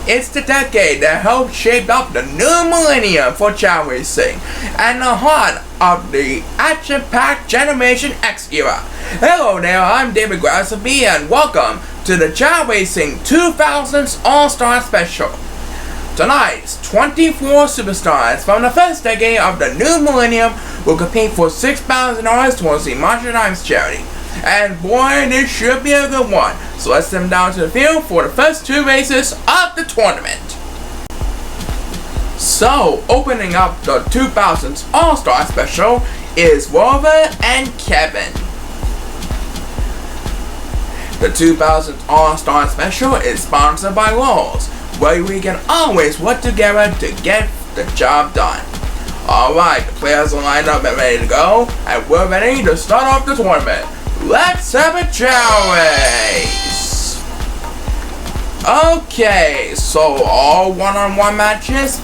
It's the decade that helped shape up the new millennium for Chao racing and the heart of the action-packed Generation X era. Hello there, I'm David Grassaby and welcome to the Chao Racing 2000's All-Star Special. Tonight's 24 superstars from the first decade of the new millennium will compete for $6,000 towards the Martial Times charity. And boy, this should be a good one. So let's send them down to the field for the first two races of the tournament. So, opening up the 2000's All-Star Special is Rover and Kevin. The 2000's All-Star Special is sponsored by Lowe's, where we can always work together to get the job done. Alright, the players are lined up and ready to go, and we're ready to start off the tournament. Let's have a Chao race! Okay, so all one-on-one matches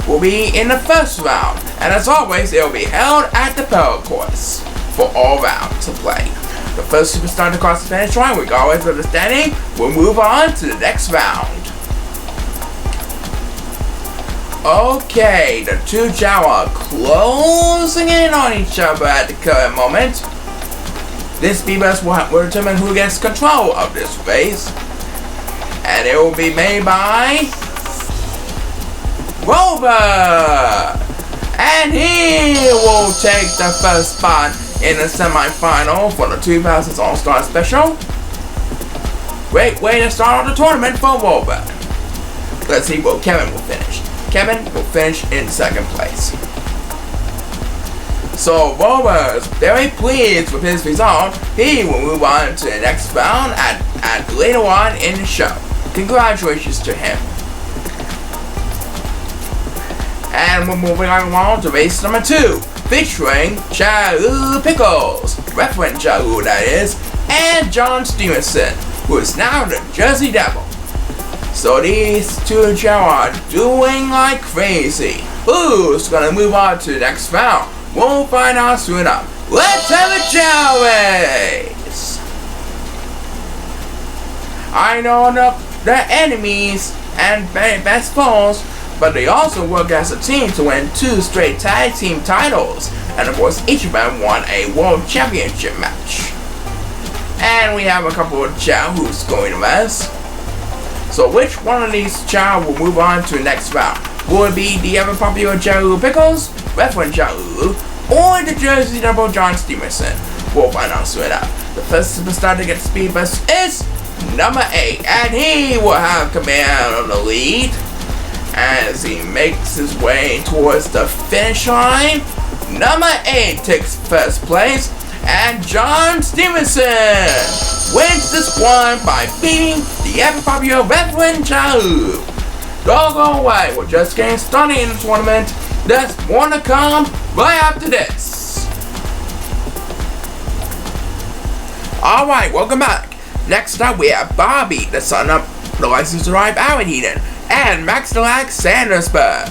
will be in the first round, and as always, it will be held at the Pearl course for all rounds of play. The first superstar to cross the finish line, regardless of the standing, will move on to the next round. Okay, the two Chao are closing in on each other at the current moment. This speed bus will determine who gets control of this race, and it will be made by Rover, and he will take the first spot in the semi-final for the 2000's All-Star Special. Great way to start off the tournament for Rover. Let's see where Kevin will finish. Kevin will finish in second place. So Rover is very pleased with his result. He will move on to the next round at later on in the show. Congratulations to him. And we're moving on to race number 2, featuring Chao Pickles, Reverend Chao that is, and John Stevenson, who is now the Jersey Devil. So these two Chao are doing like crazy. Who's gonna move on to the next round? We'll find out soon enough. Let's have a Chao race! I know the enemies and best foes, but they also work as a team to win 2 straight tag team titles. And of course, each of them won a world championship match. And we have a couple of Chao who's going to rest. So which one of these Chao will move on to the next round? Will it be the ever popular Chao Pickles, Reverend Chao, or the Jersey Devil John Stevenson? We'll find out soon enough. The first superstar to get the speed bus is number 8, and he will have command of the lead as he makes his way towards the finish line. Number 8 takes first place, and John Stevenson wins this one by beating the ever-popular Reverend Chao. Don't go away, we're just getting started in the tournament. There's more to come right after this. Alright, welcome back. Next up we have Bobby, the son of the licensed to drive Aaron Heaton, and Max Delac Sandersberg.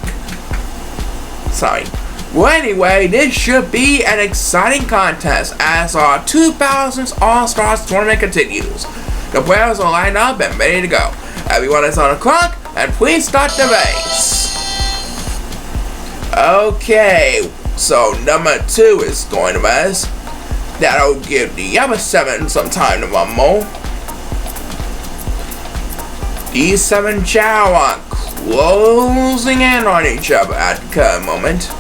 Sorry. Well, anyway, this should be an exciting contest as our 2000's All-Stars tournament continues. The players are lined up and ready to go. Everyone is on the clock, and please start the race. Okay, so number 2 is going to rest. That'll give the other 7 some time to rumble. These 7 Chao are closing in on each other at the current moment.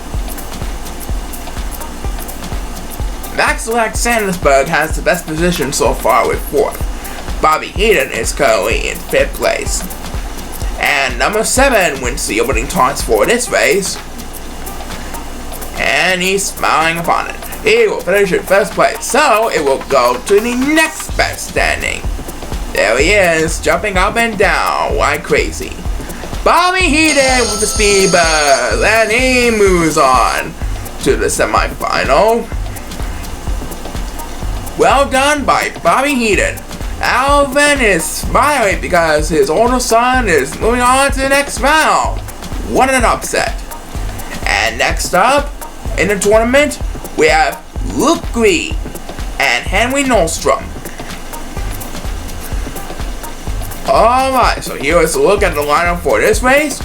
Max Sandersberg has the best position so far with 4th. Bobby Heaton is currently in 5th place. And number 7 wins the opening toss for this race. And he's smiling upon it. He will finish in 1st place, so it will go to the next best standing. There he is, jumping up and down like crazy. Bobby Heaton with the speed bus, and he moves on to the semi-final. Well done by Bobby Heaton. Alvin is smiling because his older son is moving on to the next round. What an upset. And next up in the tournament, we have Luke Green and Henry Nordstrom. Alright, so here is a look at the lineup for this race,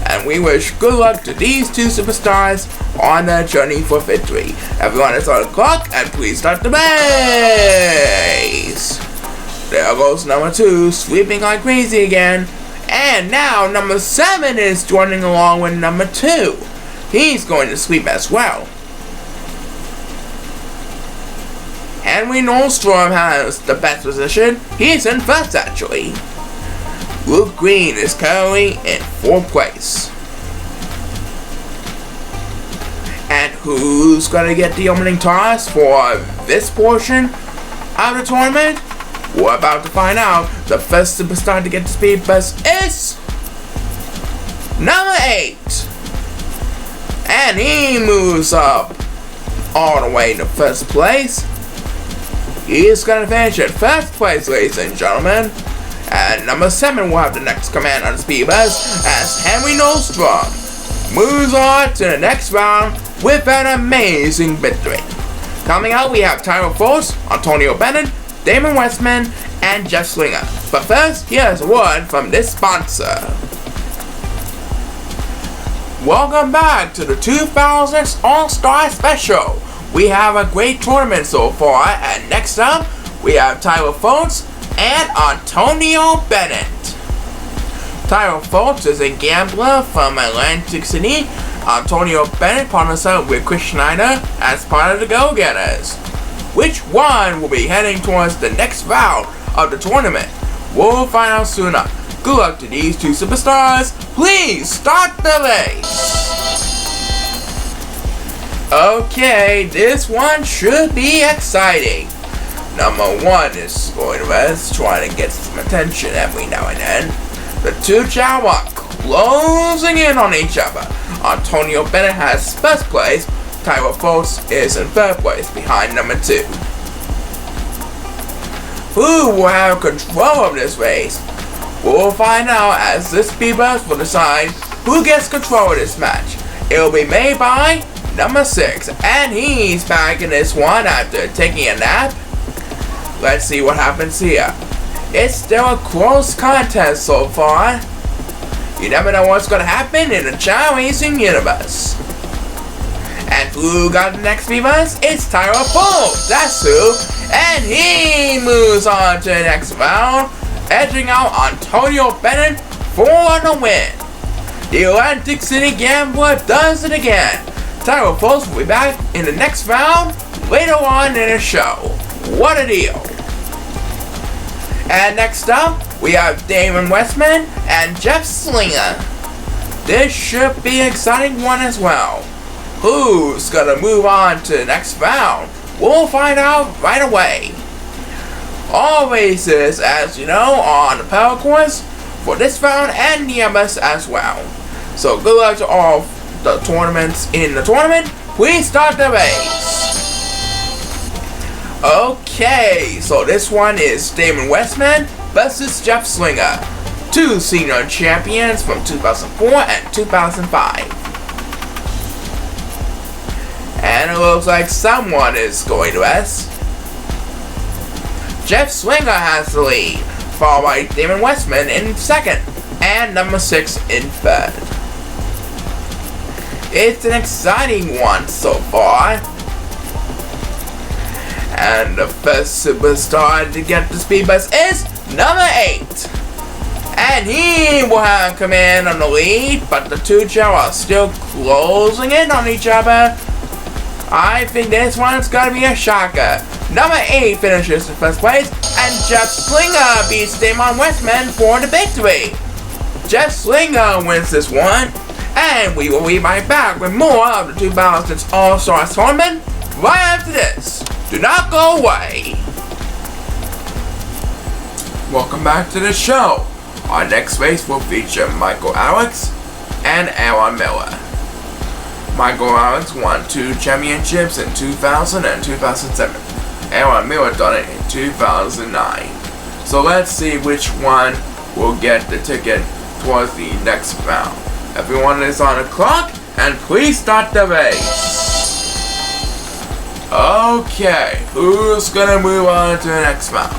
and we wish good luck to these two superstars on their journey for victory. Everyone is on the clock, and please start the race. There goes number 2, sweeping like crazy again. And now number 7 is joining along with number 2. He's going to sweep as well. Henry Nordstrom has the best position. He's in first actually. Luke Green is currently in 4th place. And who's gonna get the opening toss for this portion of the tournament? We're about to find out. The first superstar to get the speed bus is number 8. And he moves up all the way to first place. He's gonna finish at first place, ladies and gentlemen. And number 7 will have the next command on the speed bus as Henry Nordstrom moves on to the next round with an amazing victory. Coming out, we have Tyler Force, Antonio Bennett, Damon Westman, and Jeff Slinger. But first, here's a word from this sponsor. Welcome back to the 2000's All-Star Special. We have a great tournament so far, and next up, we have Tyler Force and Antonio Bennett. Tyler Force is a gambler from Atlantic City. Antonio Bennett partners up with Chris Schneider as part of the Go-Getters. Which one will be heading towards the next round of the tournament? We'll find out soon enough. Good luck to these two superstars. Please start the race. Okay, this one should be exciting. Number 1 is going to rest, trying to get some attention every now and then. The two Chao are closing in on each other. Antonio Bennett has first place. Tyler Force is in 3rd place behind number 2. Who will have control of this race? We'll find out as this speed bus will decide who gets control of this match. It will be made by number 6, and he's back in this one after taking a nap. Let's see what happens here. It's still a close contest so far. You never know what's going to happen in the Chao Racing universe. And who got the next speed bus? It's Tyler Force. That's who. And he moves on to the next round, edging out Antonio Bennett for the win. The Atlantic City Gambler does it again. Tyler Force will be back in the next round later on in the show. What a deal. And next up, we have Damon Westman and Jeff Slinger. This should be an exciting one as well. Who's gonna move on to the next round? We'll find out right away. All races, as you know, are on the power course for this round and the others as well. So good luck to all the tournaments in the tournament. Please start the race. Okay, so this one is Damon Westman versus Jeff Slinger, 2 senior champions from 2004 and 2005. And it looks like someone is going to rest. Jeff Slinger has the lead, followed by Damon Westman in 2nd, and number 6 in 3rd. It's an exciting one so far. And the first superstar to get the speed bus is number 8. And he will have command on the lead, but the two Chao are still closing in on each other. I think this one's gonna be a shocker. Number 8 finishes in 1st place, and Jeff Slinger beats Damon Westman for the victory. Jeff Slinger wins this one, and we will be right back with more of the 2000's All-Stars Tournament right after this. Do not go away. Welcome back to the show. Our next race will feature Michael Alex and Aaron Miller. Michael Alex won 2 championships in 2000 and 2007. Aaron Miller done it in 2009. So let's see which one will get the ticket towards the next round. Everyone is on the clock, and please start the race. Okay, who's gonna move on to the next round?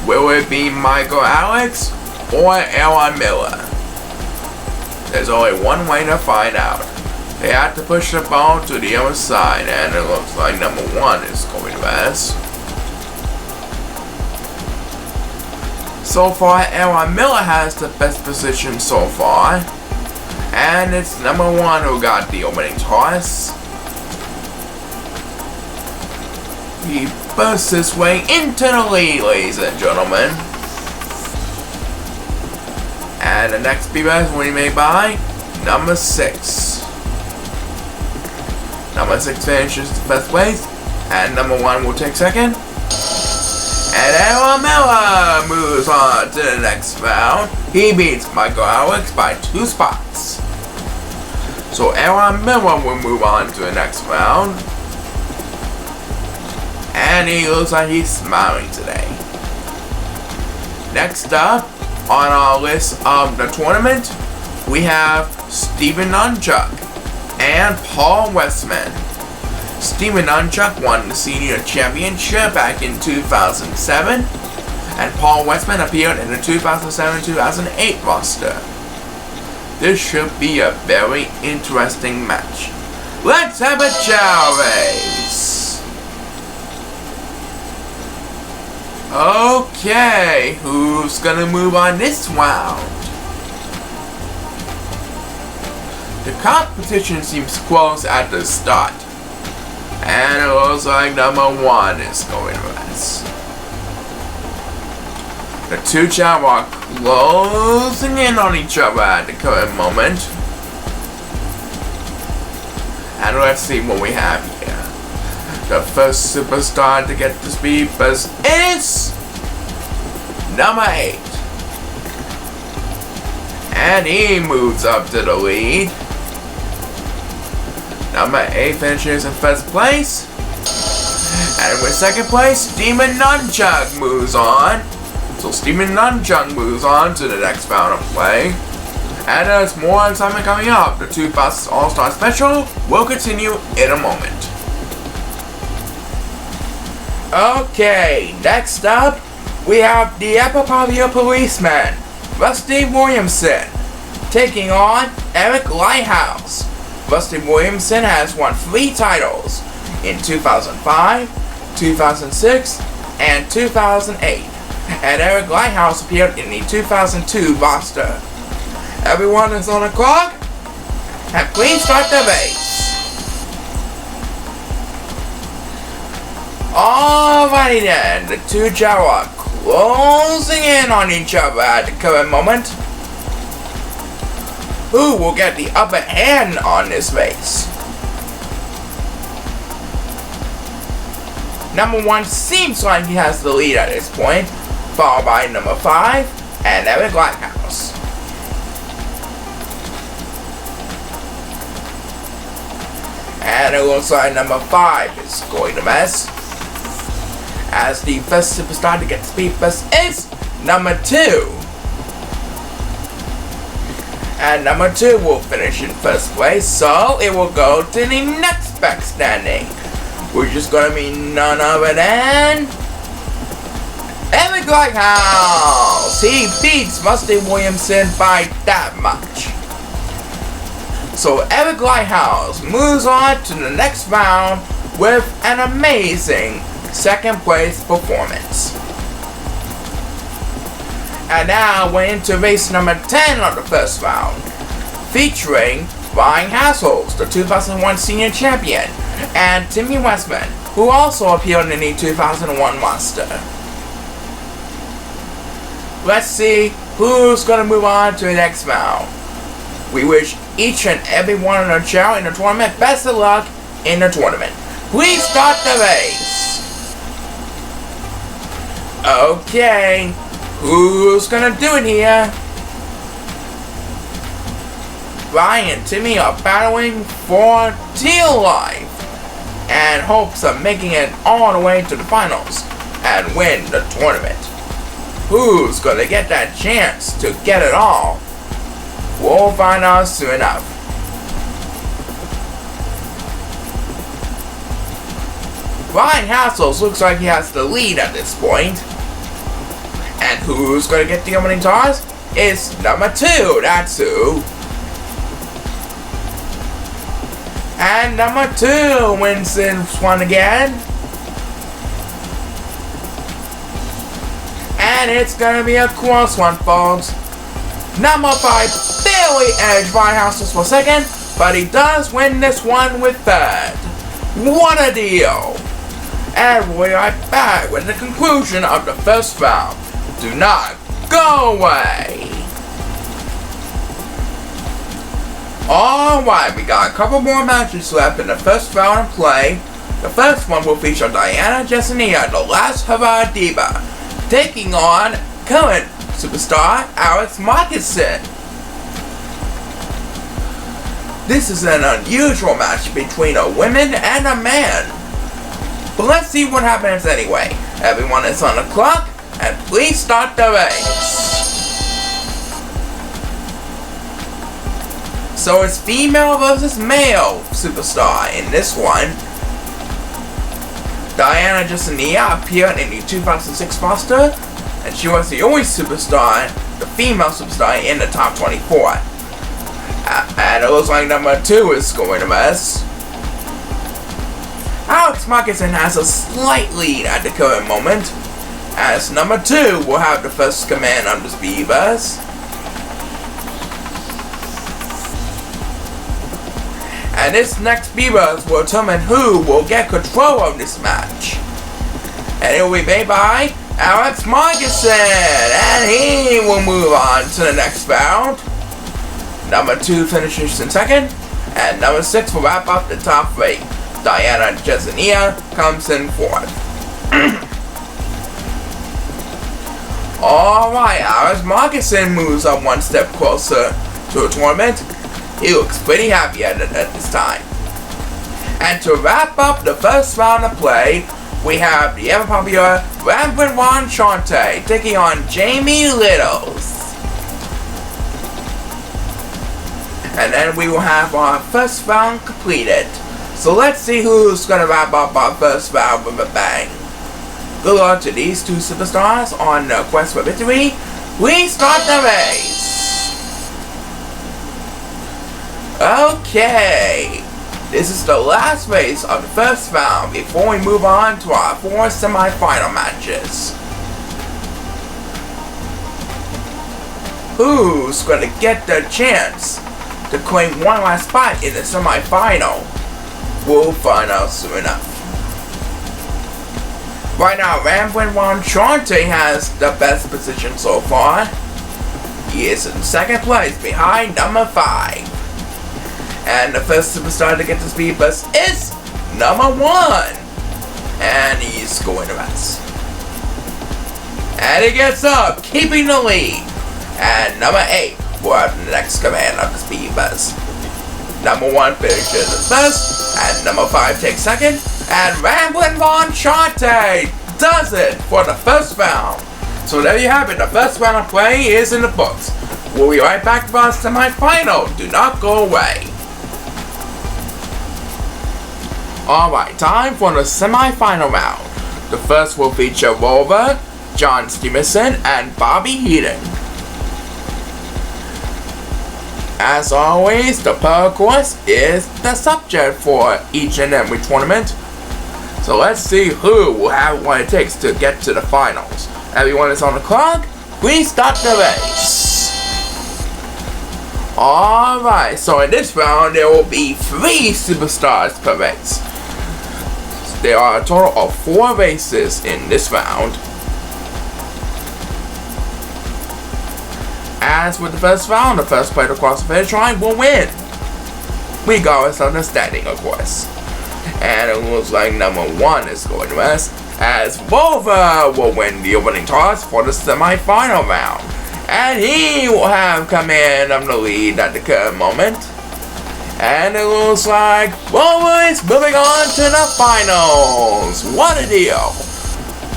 Will it be Michael Alex or Aaron Miller? There's only one way to find out. They have to push the ball to the other side, and it looks like number 1 is going to ask. So far, Aaron Miller has the best position so far. And it's number 1 who got the opening toss. He bursts his way into the lead, ladies and gentlemen. And the next B-Bass will be made by number 6. Number 6 finishes the first place, and number 1 will take second. And Aaron Miller moves on to the next round. He beats Michael Alex by 2 spots. So Aaron Miller will move on to the next round. And he looks like he's smiling today. Next up on our list of the tournament, we have Steven Nunchuck and Paul Westman. Steven Nunchuck won the senior championship back in 2007, and Paul Westman appeared in the 2007-2008 roster. This should be a very interesting match. Let's have a Chao race! Okay, who's gonna move on this round? The competition seems close at the start. And it looks like number 1 is going to rest. The 2 Chao are closing in on each other at the current moment. And let's see what we have here. The first superstar to get the speed boost is number 8. And he moves up to the lead. Number 8 finishes in first place. And with second place, Steven Nunchuck moves on. So Steven Nunchuck moves on to the next round of play. And there's more excitement coming up. The 2000's All-Star Special will continue in a moment. Okay, next up, we have the Apple policeman, Rusty Williamson, taking on Eric Lighthouse. Rusty Williamson has won 3 titles in 2005, 2006, and 2008, and Eric Lighthouse appeared in the 2002 roster. Everyone is on the clock, and please start the race. Alrighty then, the 2 Chao are closing in on each other at the current moment. Who will get the upper hand on this race? Number 1 seems like he has the lead at this point, followed by number 5 and Eric Lighthouse. And it looks like number 5 is going to mess, as the first superstar to get speed boost is number 2. And number 2 will finish in first place, so it will go to the next back standing, which is going to be none other than Eric Lighthouse. He beats Rusty Williamson by that much. So Eric Lighthouse moves on to the next round with an amazing second place performance. And now we're into race number 10 of the first round, featuring Ryan Hassels, the 2001 senior champion, and Timmy Westman, who also appeared in the 2001 roster. Let's see who's going to move on to the next round. We wish each and every one of the Chao in the tournament best of luck in the tournament. Please start the race. Okay, who's gonna do it here? Ryan and Timmy are battling for dear life and hopes of making it all the way to the finals and win the tournament. Who's gonna get that chance to get it all? We'll find out soon enough. Ryan Hassels looks like he has the lead at this point. And who's going to get the opening toss? is number 2. That's who. And number 2 wins this one again. And it's gonna be a close one, folks. Number 5 barely edged White House just for second, but he does win this one with third. What a deal! And we'll be right back with the conclusion of the first round. Do not go away! Alright, we got a couple more matches left in the first round of play. The first one will feature Diana Jesenia, the last Hurrah Diva, taking on current superstar Alex Moccasin. This is an unusual match between a woman and a man. But let's see what happens anyway. Everyone is on the clock, and please start the race. So it's female versus male superstar in this one. Diana Jesenia appeared in the 2006 roster, and she was the only superstar, the female superstar, in the top 24. And it looks like number 2 is going to miss. Alex Moccasin has a slight lead at the current moment, as number 2 will have the first command on the Beavers. And this next Beavers will determine who will get control of this match. And it will be made by Alex Moccasin, and he will move on to the next round. Number 2 finishes in second, and number 6 will wrap up the top 3. Diana Jesenia comes in 4th. Alright, Alex Moccasin moves up one step closer to the tournament. He looks pretty happy at this time. And to wrap up the first round of play, we have the ever popular Rampant Ron Chante taking on Jamie Littles. And then we will have our first round completed. So let's see who's gonna wrap up our first round with a bang. Good luck to these two superstars on the quest for victory. Please start the race. Okay, this is the last race of the first round before we move on to our 4 semi-final matches. Who's gonna get the chance to claim one last spot in the semi-final? We'll find out soon enough. Right now, Rampant Ron Chante has the best position so far. He is in second place behind number 5. And the first superstar to get the speed bus is number 1. And he's going to rest. And he gets up, keeping the lead. And number 8 will have the next command of the speed bus. Number 1 finishes in first, and number 5 takes second. And Ramblin' Ron Chante does it for the first round. So there you have it, the first round of play is in the books. We'll be right back for our semi-final. Do not go away. Alright, time for the semi-final round. The first will feature Rover, John Stevenson, and Bobby Heenan. As always, the Pearl course is the subject for each and every tournament. So let's see who will have what it takes to get to the finals. Everyone is on the clock. Please start the race. Alright, so in this round there will be 3 superstars per race. There are a total of 4 races in this round. As with the first round, the first player to cross the finish line will win, regardless of the standing, of course. And it looks like number 1 is going to rest, as Rover will win the opening toss for the semi-final round. And he will have command of the lead at the current moment. And it looks like Rover is moving on to the finals. What a deal!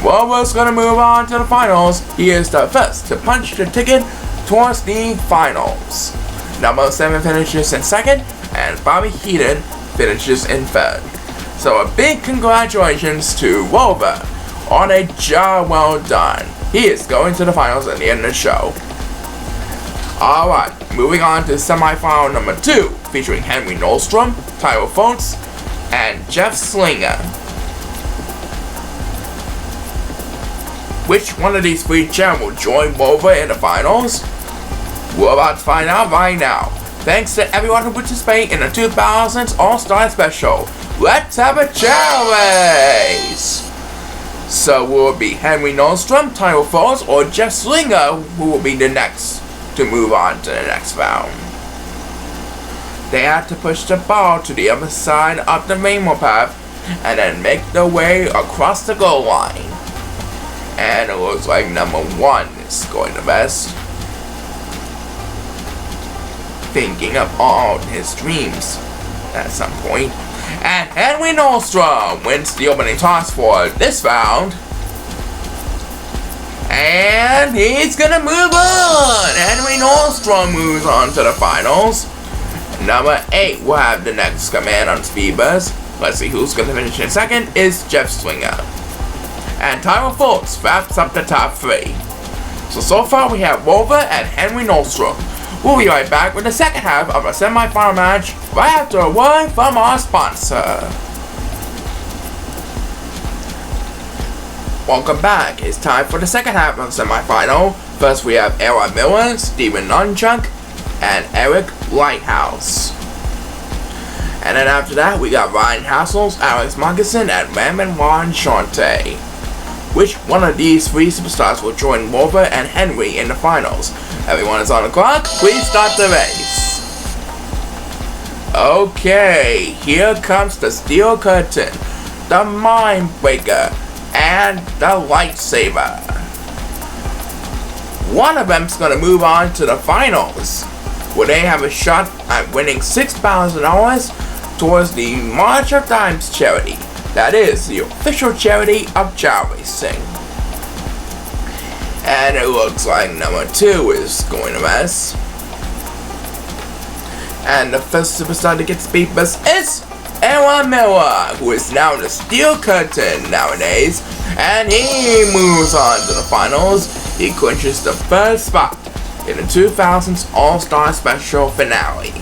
Rover's gonna move on to the finals. He is the first to punch the ticket towards the finals. Number 7 finishes in second, and Bobby Heenan finishes in third. So a big congratulations to Rover on a job well done. He is going to the finals at the end of the show. Alright, moving on to semifinal number 2, featuring Henry Nordstrom, Tyler Foltz, and Jeff Slinger. Which one of these 3 gentlemen will join Wolver in the finals? We're about to find out right now. Thanks to everyone who participated in the 2000's All-Star Special. Let's have a chair race! So will it be Henry Nordstrom, Tyler Foltz, or Jeff Slinger who will be the next to move on to the next round? They have to push the ball to the other side of the rainbow path and then make their way across the goal line. And it looks like number 1 is going the best. Thinking of all his dreams at some point. And Henry Nordstrom wins the opening toss for this round. And he's gonna move on! Henry Nordstrom moves on to the finals. Number 8 will have the next command on Speed Buzz. Let's see who's gonna finish in second is Jeff Slinger. And Tyler Foltz wraps up the top 3. So far we have Wolver and Henry Nordstrom. We'll be right back with the second half of our semi-final match right after a word from our sponsor. Welcome back. It's time for the second half of the semi-final. First we have Aaron Miller, Steven Nunchuk, and Eric Lighthouse. And then after that we got Ryan Hassels, Alex Moccasin, and Raymond Juan Shante. Which one of these 3 superstars will join Wolver and Henry in the finals? Everyone is on the clock. Please start the race. Okay, here comes the Steel Curtain, the Mind Breaker, and the Lightsaber. One of them's gonna move on to the finals, where they have a shot at winning $6,000 towards the March of Dimes charity. That is the official charity of Chao Racing. And it looks like number 2 is going to mess. And the first superstar to get Speed Buzz is Aaron Miller, who is now in the Steel Curtain nowadays. And he moves on to the finals. He clinches the 3rd spot in the 2000's All-Star Special finale.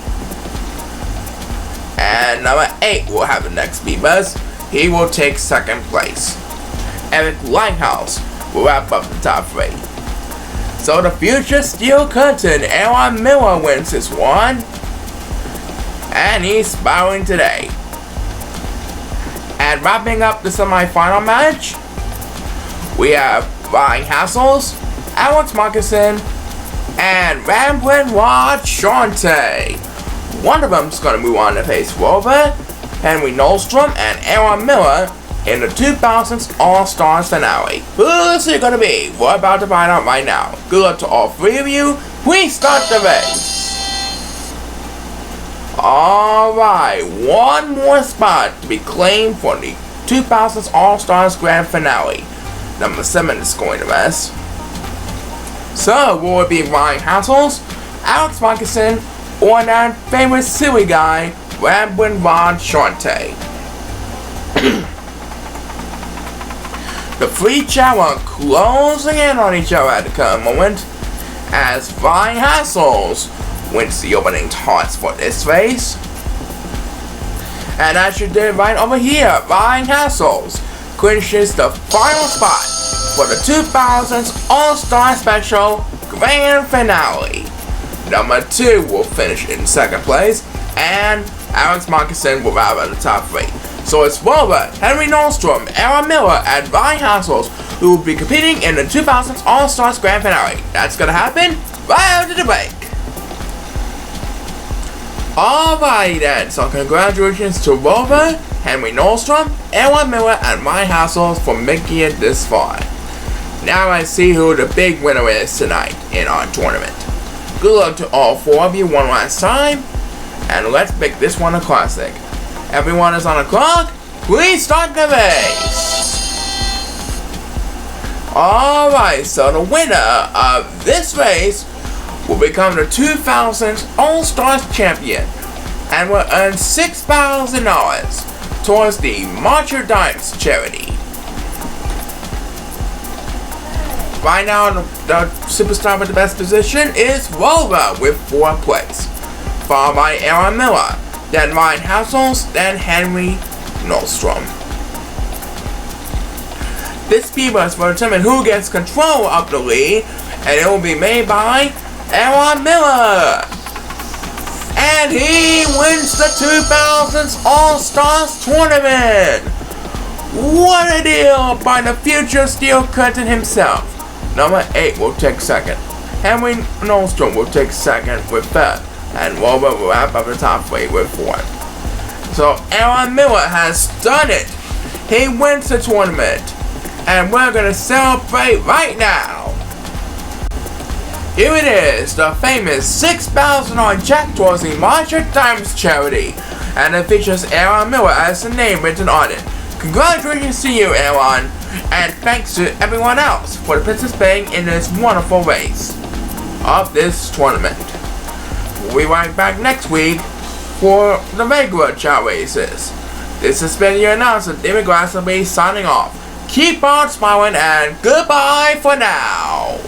And number 8 will have the next Speed Buzz. He will take 2nd place. Eric Lighthouse will wrap up the top 3. So the future Steel Curtain, Aaron Miller wins this one. And he's bowing today. And wrapping up the semi-final match, we have Ryan Hassels, Alex Moccasin, and Ramblin' Rod Shante. One of them's gonna move on to face Wolver, Henry Nordstrom, and Aaron Miller in the 2000's All-Stars finale. Who's it gonna be? We're about to find out right now. Good luck to all 3 of you. Please start the race. Alright, one more spot to be claimed for the 2000's All-Stars Grand Finale. Number 7 is going to mess. So, will it be Ryan Hassels, Alex Moccasin, or that famous silly guy, Ramblin' Rod Shante? The 3 Chao are closing in on each other at the current moment, as Ryan Hassels wins the opening toss for this race. And as you did right over here, Ryan Hassels clinches the final spot for the 2000's All-Star Special Grand Finale. Number 2 will finish in 2nd place, and Alex Moccasin will wrap at the top 3. So it's Wolver, Henry Nordstrom, Aaron Miller, and Ryan Hassels who will be competing in the 2000's All-Stars Grand Finale. That's gonna happen right after the break. Alrighty then, so congratulations to Wolver, Henry Nordstrom, Aaron Miller, and Ryan Hassels for making it this far. Now I see who the big winner is tonight in our tournament. Good luck to all 4 of you one last time, and let's make this one a classic. Everyone is on the clock. Please start the race. Alright, so the winner of this race will become the 2000's All-Stars champion and will earn $6,000 towards the March of Dimes charity. right now, the superstar with the best position is Rover with 4 points, followed by Aaron Miller, then Ryan Hassels, then Henry Nordstrom. This speed race will determine who gets control of the lead, and it will be made by Aaron Miller. And he wins the 2000's All-Stars Tournament. What a deal by the future steel curtain himself. Number 8 will take second. Henry Nordstrom will take second with 3rd. And Rover will wrap up the top 3 with 4th. So Aaron Miller has done it. He wins the tournament. And we're going to celebrate right now. Here it is, the famous $6,000 Jack Dorsey Marshall Diamonds charity. And it features Aaron Miller as the name written on it. Congratulations to you, Aaron, and thanks to everyone else for participating in this wonderful race of this tournament. We'll be right back next week for the regular Chao races. This has been your announcer, David Grassley, signing off. Keep on smiling and goodbye for now.